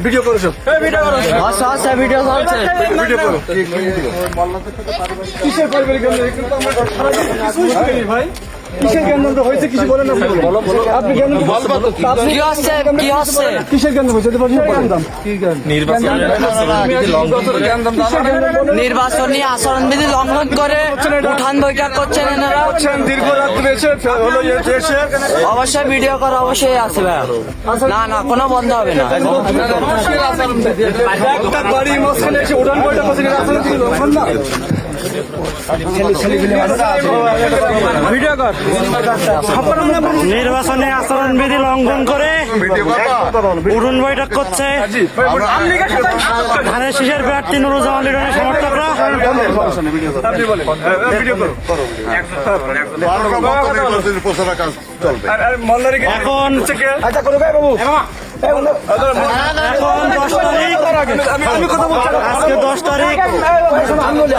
Video করো সব video চলছে। ভিডিও করো কিসের পারিবারিক ভাই কিসের জ্ঞান হয়েছে কিছু বলেন না আপনি জ্ঞান কি হচ্ছে কি হচ্ছে কিসের জ্ঞান হয়েছে নির্বাচনী আচরণবিধি লঙ্ঘন করে উঠান বৈঠক করছেন এনারা। দীর্ঘ রাত্রে এসে হলো এসে অবশ্যই ভিডিও করা অবশ্যই আছে ভাই। না না কোনো বন্ধ হবে না। একটা বাড়ি মাঝখানে এসে উঠান বৈঠক করছে লক্ষণ না নির্বাচনে আচরণবিধি লঙ্ঘন করে উঠোন বৈঠক করছে ধানের শীষের প্রার্থী নুরুজ্জামান লিটনের সমর্থকরা। এখন 10 তারিখ, আজকে 10 তারিখ,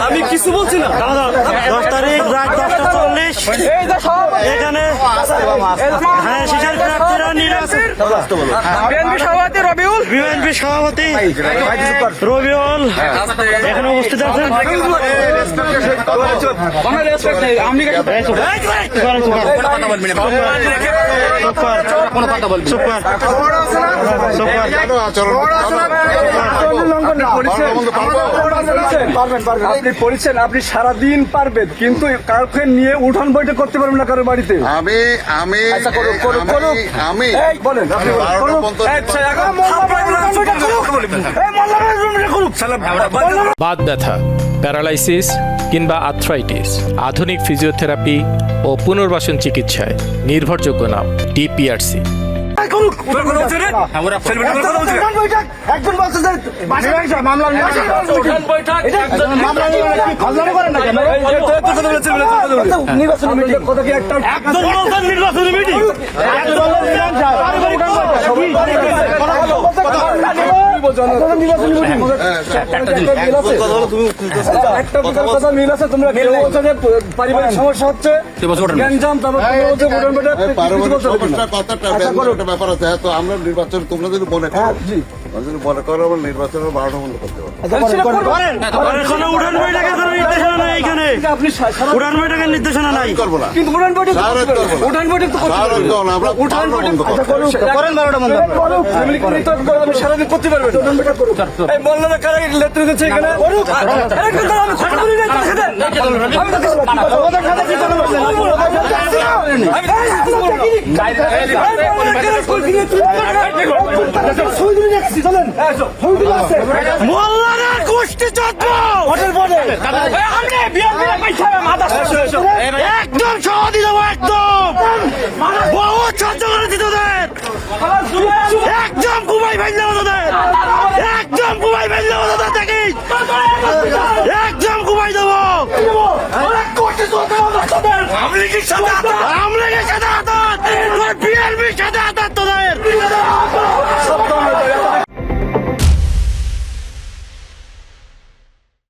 আমি কিছু বলছি না 10 তারিখ রাত 10:40 এখানে ধানের শীষের প্রার্থীরা বিএনপি সভাপতি রবিউল এখানে উপস্থিত আছেন। আপনি পড়েছেন, আপনি সারাদিন পারবেন কিন্তু কাউকে নিয়ে উঠান বৈঠক করতে পারবেন না কারোর বাড়িতে। বলেন বাত ব্যথা, প্যারালাইসিস কিংবা আর্থ্রাইটিস, আধুনিক ফিজিওথেরাপি ও পুনর্বাসন চিকিৎসায় নির্ভরযোগ্য নাম ডিপিআরসি। পারিবারিক সমস্যা হচ্ছে ব্যাপার আছে। তো আমরা নির্বাচন তোমরা যদি মনে করো মনে করো আমরা নির্বাচনের 12টা বন্ধ করতে পারবো। উঠান বৈঠকের কোনো নির্দেশনা নাই এখানে, উঠান বৈঠকের নির্দেশনা নাই। করবো না কিন্তু উঠান বৈঠক আপনি সারাদিন করতে পারবেন। মোল্লারা কারা লেট্রিন দিচ্ছে এখানে মোল্লারা গোষ্ঠী চক্র একদম সমাধি দেবো, একদম বহু সহ্য করেছি তোদের, একদম ঘুমাই ফেললে তোদের, একদম ঘুমাই ফেললে তোদের দেখি, একদম ঘুমাই দেবো। আমলিগের সাথে আতাত, বিএনপির সাথে আতাত তোদের।